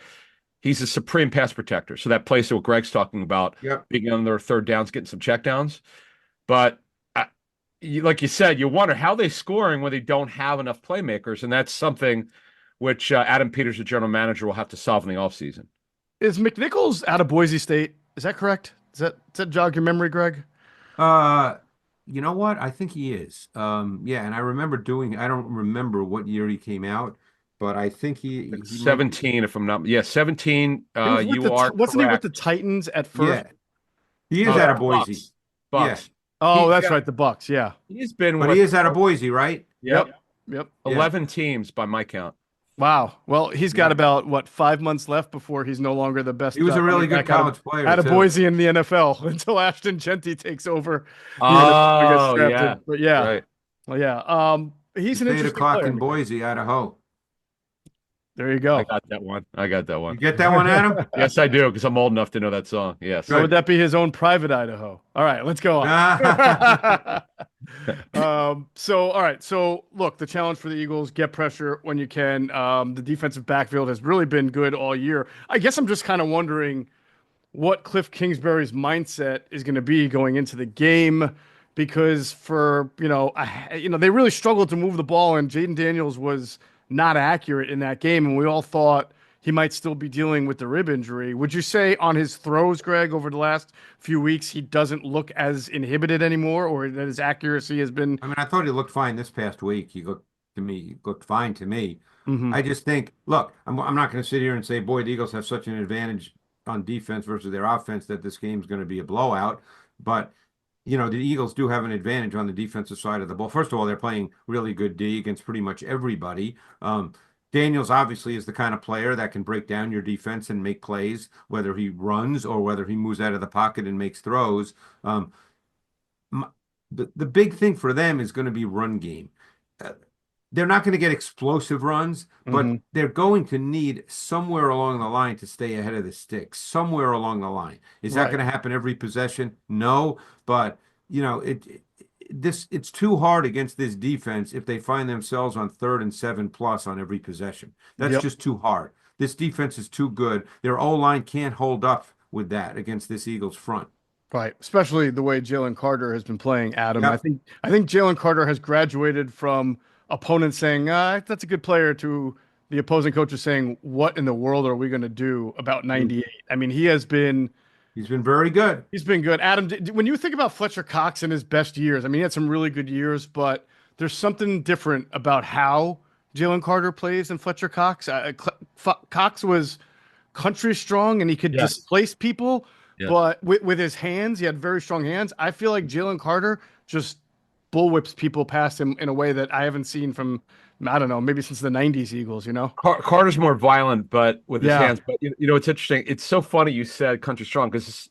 Speaker 2: He's a supreme pass protector. So that plays to what Greg's talking about, being on their third downs, getting some checkdowns. But like you said, you wonder how they're scoring when they don't have enough playmakers. And that's something which Adam Peters, the general manager, will have to solve in the offseason.
Speaker 1: Is McNichols out of Boise State? Is that correct? Does that jog your memory, Greg?
Speaker 3: You know what? I think he is. Yeah, and I don't remember what year he came out, but I think he
Speaker 2: 17, if I'm not, 17.
Speaker 1: Wasn't he with the Titans at first?
Speaker 3: Yeah, he is out of Boise.
Speaker 2: Bucks.
Speaker 3: Yeah.
Speaker 1: Oh, that's right, the Bucks. Yeah,
Speaker 2: he's been.
Speaker 3: But he is out of Boise, right?
Speaker 1: Yep.
Speaker 2: 11 teams by my count.
Speaker 1: Wow. Well, he's got about 5 months left before he's no longer the best.
Speaker 3: He was a really good college player
Speaker 1: out of Boise in the NFL until Ashton Genty takes over.
Speaker 2: Oh, yeah.
Speaker 1: But yeah.
Speaker 2: Right.
Speaker 1: Well, yeah. He's an interesting player.
Speaker 3: in Boise, Idaho.
Speaker 1: There you go.
Speaker 2: I got that one.
Speaker 3: You get that one, Adam?
Speaker 2: Yes, I do, because I'm old enough to know that song. Yes.
Speaker 1: So would that be his own private Idaho? All right, let's go on. All right. So look, the challenge for the Eagles, get pressure when you can. The defensive backfield has really been good all year. I guess I'm just kind of wondering what Cliff Kingsbury's mindset is going to be going into the game, because they really struggled to move the ball, and Jayden Daniels was not accurate in that game, and we all thought he might still be dealing with the rib injury. Would you say on his throws, Greg, over the last few weeks, he doesn't look as inhibited anymore, or that his accuracy has been?
Speaker 3: I mean, I thought he looked fine this past week. He looked fine to me.
Speaker 1: Mm-hmm.
Speaker 3: I just think, look, I'm not going to sit here and say, boy, the Eagles have such an advantage on defense versus their offense that this game's going to be a blowout. But the Eagles do have an advantage on the defensive side of the ball. First of all, they're playing really good D against pretty much everybody. Daniels obviously is the kind of player that can break down your defense and make plays, whether he runs or whether he moves out of the pocket and makes throws. The big thing for them is going to be run game. They're not going to get explosive runs, but they're going to need somewhere along the line to stay ahead of the sticks, somewhere along the line. Is that going to happen every possession? No, but it's too hard against this defense if they find themselves on 3rd and 7+ on every possession. That's just too hard. This defense is too good. Their O-line can't hold up with that against this Eagles front.
Speaker 1: Right, especially the way Jalen Carter has been playing, Adam. Yep. I think Jalen Carter has graduated from opponents saying, that's a good player, to the opposing coaches saying, what in the world are we going to do about 98? I mean, he's been
Speaker 3: very good.
Speaker 1: He's been good. Adam, when you think about Fletcher Cox in his best years, I mean, he had some really good years, but there's something different about how Jalen Carter plays than Fletcher Cox. Cox was country strong and he could displace people, but with his hands, he had very strong hands. I feel like Jalen Carter just bullwhips people past him in a way that I haven't seen from, I don't know, maybe since the 90s Eagles,
Speaker 2: Carter's more violent, but with his hands. But, it's interesting. It's so funny you said country strong, because it's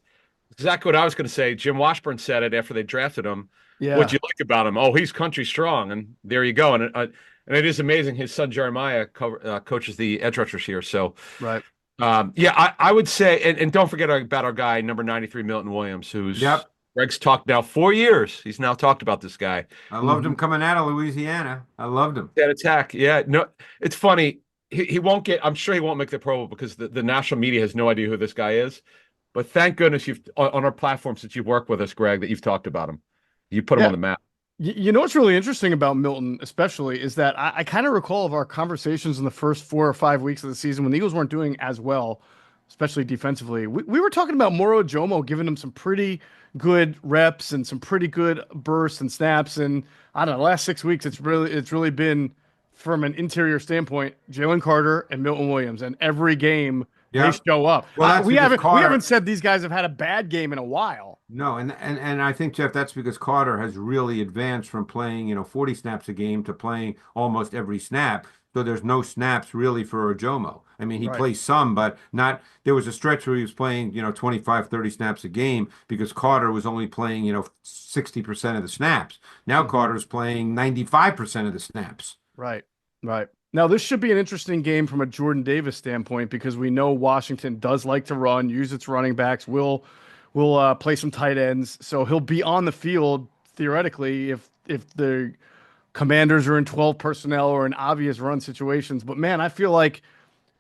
Speaker 2: exactly what I was going to say. Jim Washburn said it after they drafted him. Yeah. What'd you like about him? Oh, he's country strong. And there you go. And it is amazing. His son, Jeremiah, coaches the edge rushers here. So,
Speaker 1: right.
Speaker 2: I would say, and don't forget about our guy, number 93, Milton Williams, who's Greg's talked now 4 years. He's now talked about this guy.
Speaker 3: I loved him coming out of Louisiana. I loved him.
Speaker 2: That attack. Yeah. No, it's funny. He won't get, I'm sure he won't make the Pro Bowl because the national media has no idea who this guy is. But thank goodness you've, on our platform, since you've worked with us, Greg, that you've talked about him. You put him on the map.
Speaker 1: You know what's really interesting about Milton, especially, is that I kind of recall of our conversations in the first 4 or 5 weeks of the season when the Eagles weren't doing as well, especially defensively. We were talking about Moro Jomo giving him some pretty good reps and some pretty good bursts and snaps. And I don't know, the last 6 weeks, it's really been from an interior standpoint, Jalen Carter and Milton Williams, and every game they
Speaker 3: Yeah.
Speaker 1: show up.
Speaker 3: Well, that's
Speaker 1: We
Speaker 3: because
Speaker 1: haven't
Speaker 3: Carter.
Speaker 1: said these guys have had a bad game in a while.
Speaker 3: No, and I think, Jeff, that's because Carter has really advanced from playing, 40 snaps a game to playing almost every snap. So there's no snaps really for Ojomo. I mean, he
Speaker 1: Right.
Speaker 3: plays some, but not. There was a stretch where he was playing, 25, 30 snaps a game because Carter was only playing, 60% of the snaps. Now
Speaker 1: Mhm.
Speaker 3: Carter's playing 95% of the snaps.
Speaker 1: Right, right. Now, this should be an interesting game from a Jordan Davis standpoint because we know Washington does like to run, use its running backs, will play some tight ends, so he'll be on the field theoretically if the Commanders are in 12 personnel or in obvious run situations. But man, I feel like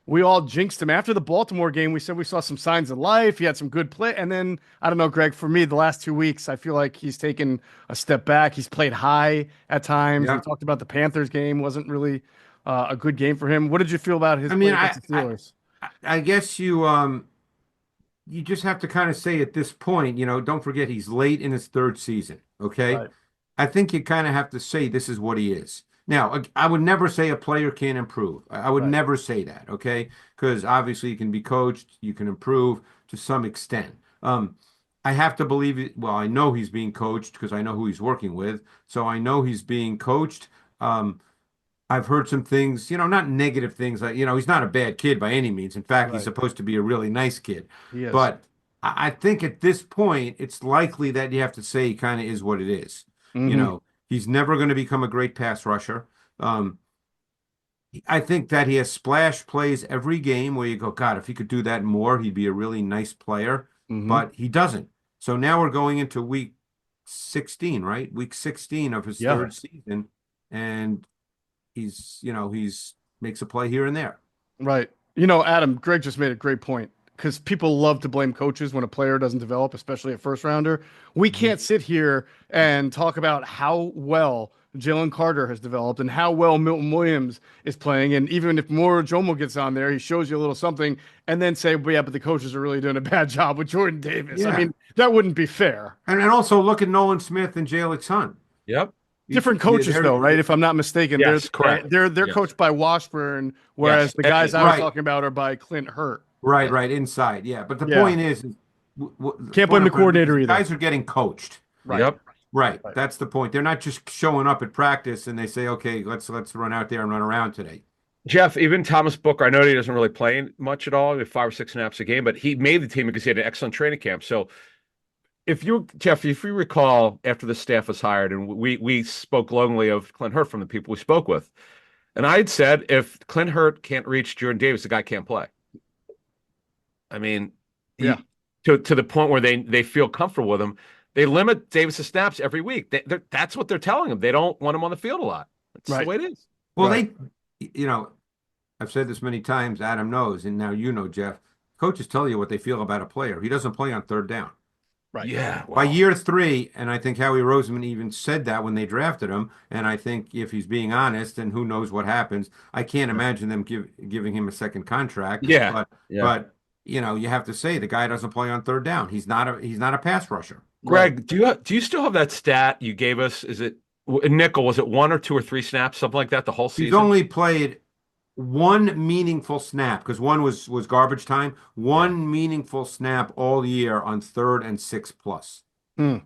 Speaker 1: we all jinxed him after the Baltimore game. We said we saw some signs of life. He had some good play, and then I don't know, Greg. For me, the last 2 weeks, I feel like he's taken a step back. He's played high at times. We
Speaker 3: Yeah.
Speaker 1: talked about the Panthers game; wasn't really a good game for him. What did you feel about his
Speaker 3: I mean,
Speaker 1: play against the Steelers?
Speaker 3: I guess you just have to kind of say at this point, don't forget he's late in his third season. Okay.
Speaker 1: Right,
Speaker 3: I think you kind of have to say this is what he is. Now, I would never say a player can't improve. I would
Speaker 1: right,
Speaker 3: never say that. Okay. Because obviously you can be coached, you can improve to some extent. I have to believe it. Well, I know he's being coached because I know who he's working with. So I know he's being coached. Um, I've heard some things, not negative things. Like, he's not a bad kid by any means. In fact, he's
Speaker 1: right.
Speaker 3: supposed to be a really nice kid.
Speaker 1: He is.
Speaker 3: But I think at this point, it's likely that you have to say he kind of is what it is.
Speaker 1: Hmm.
Speaker 3: He's never going to become a great pass rusher. Um, I think that he has splash plays every game where you go, God, if he could do that more, he'd be a really nice player.
Speaker 1: Hmm.
Speaker 3: But he doesn't. So now we're going into week 16, right? Week 16 of his
Speaker 1: Yeah.
Speaker 3: third season. And he's makes a play here and there.
Speaker 1: Right. Adam, Greg just made a great point because people love to blame coaches when a player doesn't develop, especially a first rounder. We
Speaker 3: Mhm.
Speaker 1: can't sit here and talk about how well Jalen Carter has developed and how well Milton Williams is playing. And even if Moro Jomo gets on there, he shows you a little something and then say, well, yeah, but the coaches are really doing a bad job with Jordan Davis. I
Speaker 3: Yeah.
Speaker 1: mean, that wouldn't be fair.
Speaker 3: And also look at Nolan Smith and Jalen Hunt.
Speaker 2: Yep.
Speaker 1: Different coaches, though, right?
Speaker 3: They're
Speaker 1: If I'm not mistaken,
Speaker 2: Yes, correct.
Speaker 1: they're
Speaker 2: Yes.
Speaker 1: coached by Washburn, whereas
Speaker 2: Yes.
Speaker 1: the guys I was
Speaker 3: right,
Speaker 1: talking about are by Clint Hurt.
Speaker 3: right inside. Yeah, but the
Speaker 1: Yeah.
Speaker 3: point is the
Speaker 1: Can't
Speaker 3: point
Speaker 1: blame
Speaker 3: I'm
Speaker 1: the
Speaker 3: trying to make is
Speaker 1: coordinator
Speaker 3: the
Speaker 1: either.
Speaker 3: guys are getting coached.
Speaker 1: Right.
Speaker 2: Yep.
Speaker 3: Right.
Speaker 1: Right.
Speaker 3: That's the point. They're not just showing up at practice and they say, okay, let's run out there and run around today.
Speaker 2: Jeff, even Thomas Booker, I know he doesn't really play much at all, 5 or 6 snaps a game, but he made the team because he had an excellent training camp. So Jeff, if you recall, after the staff was hired, and we spoke glowingly of Clint Hurt from the people we spoke with, and I had said if Clint Hurt can't reach Jordan Davis, the guy can't play. I mean,
Speaker 1: Yeah.
Speaker 2: he, to the point where they feel comfortable with him, they limit Davis's snaps every week. That's what they're telling him. They don't want him on the field a lot. That's the
Speaker 1: Right.
Speaker 2: way it is.
Speaker 3: Well,
Speaker 1: Right.
Speaker 3: you know, I've said this many times, Adam knows, and now Jeff. Coaches tell you what they feel about a player. He doesn't play on third down.
Speaker 1: Right.
Speaker 2: Yeah.
Speaker 3: By
Speaker 2: Wow.
Speaker 3: year three, and I think Howie Roseman even said that when they drafted him, and I think if he's being honest, and who knows what happens, I can't
Speaker 2: Yeah.
Speaker 3: imagine them giving him a second contract.
Speaker 2: Yeah.
Speaker 3: But
Speaker 2: Yeah.
Speaker 3: but you have to say the guy doesn't play on third down. He's not a pass rusher.
Speaker 1: Right.
Speaker 2: Greg, do you still have that stat you gave us? Is it nickel? Was it 1 or 2 or 3 snaps, something like that, the whole
Speaker 3: He's
Speaker 2: season?
Speaker 3: only played one meaningful snap because one was garbage time.
Speaker 2: Yeah.
Speaker 3: One meaningful snap all year on third and six plus.
Speaker 1: Hmm.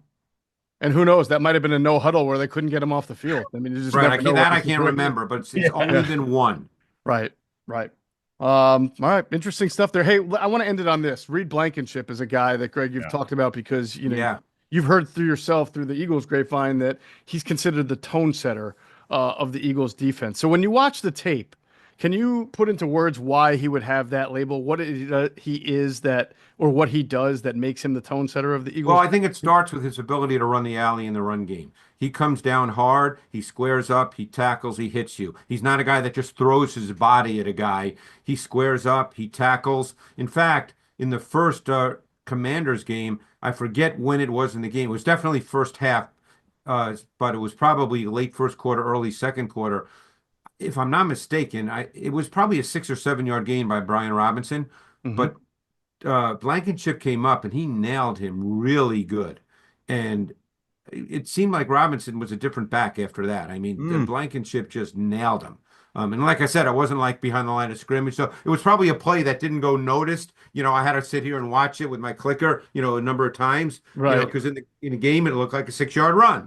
Speaker 1: And who knows? That might have been a no huddle where they couldn't get him off the field. I mean, you just
Speaker 3: Right,
Speaker 1: never know what
Speaker 3: I
Speaker 1: the
Speaker 3: can't
Speaker 1: situation is.
Speaker 3: remember, but it's only
Speaker 2: Yeah.
Speaker 3: been one.
Speaker 1: Right. Right. All right. Interesting stuff there. Hey, I want to end it on this. Reed Blankenship is a guy that Greg you've
Speaker 2: Yeah.
Speaker 1: talked about because
Speaker 3: Yeah.
Speaker 1: you've heard through yourself through the Eagles grapevine that he's considered the tone setter of the Eagles defense. So when you watch the tape, can you put into words why he would have that label? What he is that, or what he does that makes him the tone setter of the
Speaker 3: Well,
Speaker 1: Eagles?
Speaker 3: I think it starts with his ability to run the alley in the run game. He comes down hard, he squares up, he tackles, he hits you. He's not a guy that just throws his body at a guy. He squares up, he tackles. In fact, in the first Commanders game, I forget when it was in the game. It was definitely first half. but it was probably late first quarter, early second quarter. If I'm not mistaken, it was probably a 6 or 7 yard gain by Brian Robinson,
Speaker 1: Hmm.
Speaker 3: but Blankenship came up and he nailed him really good. And it seemed like Robinson was a different back after that. I mean,
Speaker 2: Mm.
Speaker 3: Blankenship just nailed him. And like I said, I wasn't like behind the line of scrimmage. So it was probably a play that didn't go noticed. I had to sit here and watch it with my clicker, a number of times,
Speaker 1: Right.
Speaker 3: because in the game it looked like a 6 yard run.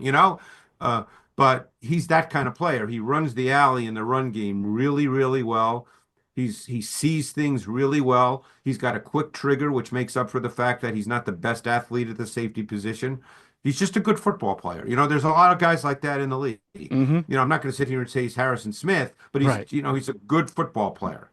Speaker 3: Uh, but he's that kind of player. He runs the alley in the run game really, really well. He sees things really well. He's got a quick trigger, which makes up for the fact that he's not the best athlete at the safety position. He's just a good football player. There's a lot of guys like that in the league.
Speaker 1: Hmm.
Speaker 3: I'm not going to sit here and say he's Harrison Smith, but he's,
Speaker 1: Right.
Speaker 3: he's a good football player.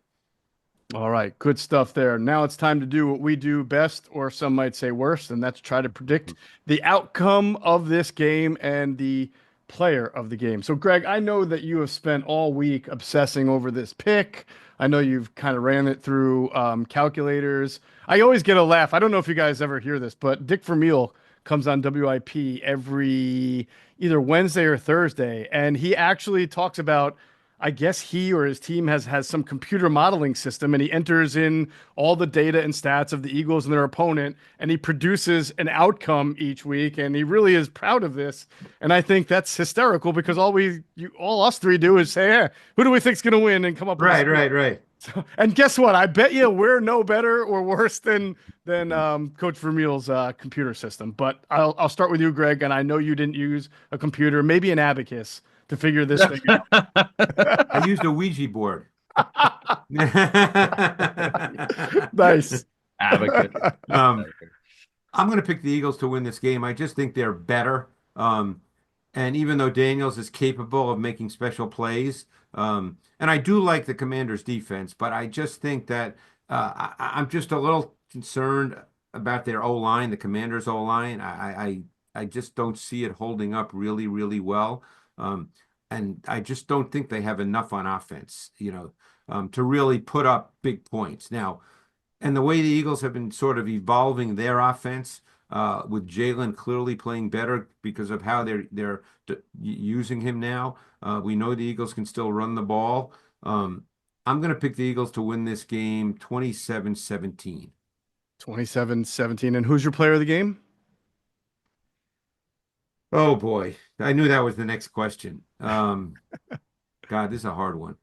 Speaker 1: All right, good stuff there. Now it's time to do what we do best, or some might say worse, and that's try to predict the outcome of this game and the player of the game. So, Greg, I know that you have spent all week obsessing over this pick. I know you've kind of ran it through calculators. I always get a laugh. I don't know if you guys ever hear this, but Dick Vermeil comes on WIP every either Wednesday or Thursday, and he actually talks about, I guess he or his team has some computer modeling system, and he enters in all the data and stats of the Eagles and their opponent, and he produces an outcome each week, and he really is proud of this. And I think that's hysterical because all us three do is say, "Hey, who do we think's going to win?" and come up with a
Speaker 3: Right,
Speaker 1: score.
Speaker 3: right, right.
Speaker 1: And guess what? I bet you we're no better or worse than Coach Vermeil's computer system. But I'll start with you, Greg. And I know you didn't use a computer, maybe an abacus, to figure this thing
Speaker 3: I used a Ouija board.
Speaker 1: Nice.
Speaker 2: Advocate.
Speaker 3: Um, I'm going to pick the Eagles to win this game. I just think they're better. And even though Daniels is capable of making special plays, and I do like the Commanders' defense, but I just think that I'm just a little concerned about their O-line, the Commanders' O-line. I just don't see it holding up really, really well. And I just don't think they have enough on offense, to really put up big points. Now, and the way the Eagles have been sort of evolving their offense, with Jaylen clearly playing better because of how they're using him now. We know the Eagles can still run the ball. I'm going to pick the Eagles to win this game 27-17.
Speaker 1: 27-17. And who's your player of the game?
Speaker 3: Oh boy, I knew that was the next question. God, this is a hard one.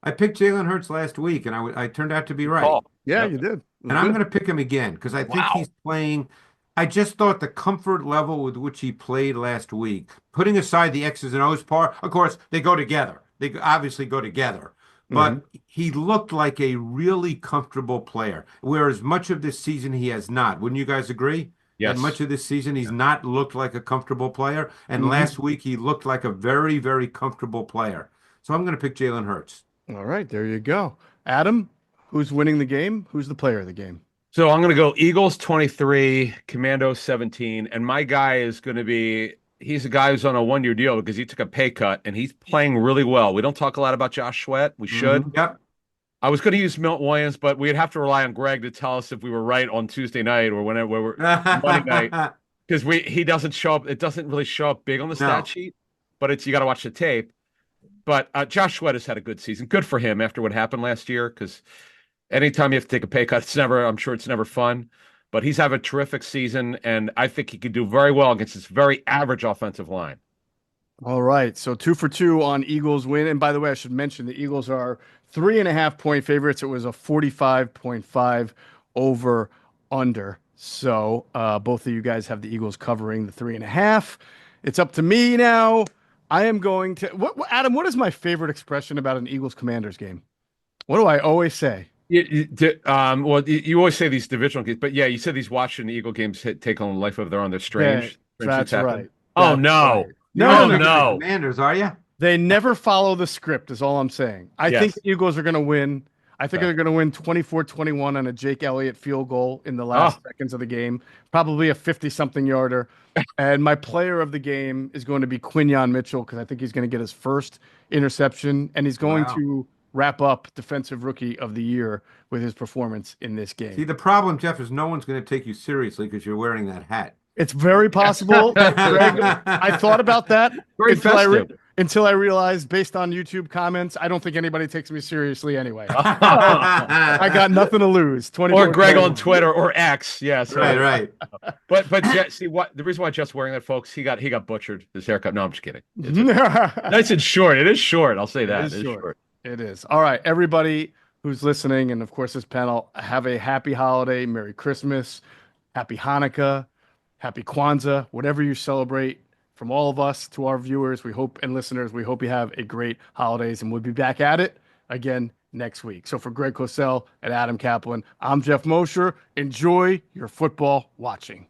Speaker 3: I picked Jalen Hurts last week, and I turned out to be right.
Speaker 2: Oh,
Speaker 1: Yeah,
Speaker 2: yep.
Speaker 1: you did.
Speaker 3: And I'm going to pick him again because I think
Speaker 2: Wow.
Speaker 3: he's playing. I just thought the comfort level with which he played last week, putting aside the X's and O's part, of course, they go together. They obviously go together.
Speaker 1: Mhm.
Speaker 3: But he looked like a really comfortable player, whereas much of this season he has not. Wouldn't you guys agree? That much
Speaker 2: Yes.
Speaker 3: of this season he's not looked like a comfortable player. And
Speaker 1: Mhm.
Speaker 3: last week he looked like a very, very comfortable player. So I'm going to pick Jalen Hurts.
Speaker 1: All right, there you go. Adam, who's winning the game? Who's the player of the game?
Speaker 2: So I'm going to go Eagles 23, Commandos 17. And my guy is going to be, he's a guy who's on a 1 year deal because he took a pay cut and he's playing really well. We don't talk a lot about Josh Sweat. We should.
Speaker 3: Yep.
Speaker 2: I was going to use Milton Williams, but we'd have to rely on Greg to tell us if we were right on Tuesday night or whenever we're Monday night because he doesn't show up. It doesn't really show up big on the stat
Speaker 3: No.
Speaker 2: sheet, but you got to watch the tape. But Josh Sweat has had a good season. Good for him after what happened last year because anytime you have to take a pay cut, I'm sure it's never fun. But he's having a terrific season, and I think he could do very well against this very average offensive line.
Speaker 1: All right, so 2 for 2 on Eagles win. And by the way, I should mention the Eagles are 3.5 point favorites. It was a 45.5 over under. So both of you guys have the Eagles covering the 3.5. It's up to me now. I am going to Adam, what is my favorite expression about an Eagles Commanders game? What do I always say?
Speaker 2: Well, you always say these divisional games, but yeah, you said these Washington Eagle games take on a life of their own. They're strange.
Speaker 1: That's right.
Speaker 2: Oh
Speaker 1: That's
Speaker 2: no!
Speaker 1: right.
Speaker 3: You're
Speaker 1: No,
Speaker 3: not
Speaker 1: no,
Speaker 2: Oh
Speaker 3: picking
Speaker 1: no.
Speaker 3: the
Speaker 2: no!
Speaker 3: Commanders, are you?
Speaker 1: They never follow the script, is all I'm saying. I think
Speaker 2: Yes.
Speaker 1: the Eagles are going to win. I think
Speaker 2: Okay.
Speaker 1: they're going to win 24-21 on a Jake Elliott field goal in the last
Speaker 2: Oh,
Speaker 1: seconds of the game, probably a 50-something yarder. And my player of the game is going to be Quinn Mitchell because I think he's going to get his first interception, and he's going
Speaker 3: Wow.
Speaker 1: to wrap up Defensive Rookie of the Year with his performance in this
Speaker 3: See,
Speaker 1: game.
Speaker 3: the problem, Jeff, is no one's going to take you seriously because you're wearing that hat.
Speaker 1: It's very possible. Greg, I thought about that
Speaker 2: Very
Speaker 1: until
Speaker 2: festive.
Speaker 1: until I realized, based on YouTube comments, I don't think anybody takes me seriously anyway.
Speaker 2: Oh.
Speaker 1: I got nothing to lose.
Speaker 2: Or Greg on Twitter or X. Yes.
Speaker 3: Right.
Speaker 2: But see what the reason why Jeff's wearing that, folks, he got butchered, his haircut. No, I'm just kidding. Nice and short. It is short. I'll say that.
Speaker 1: It is short. It is. All right, everybody who's listening, and of course this panel, have a happy holiday, Merry Christmas, Happy Hanukkah, Happy Kwanzaa, whatever you celebrate. From all of us to our viewers, we hope, and listeners, we hope you have a great holidays, and we'll be back at it again next week. So for Greg Cosell and Adam Caplan, I'm Geoff Mosher. Enjoy your football watching.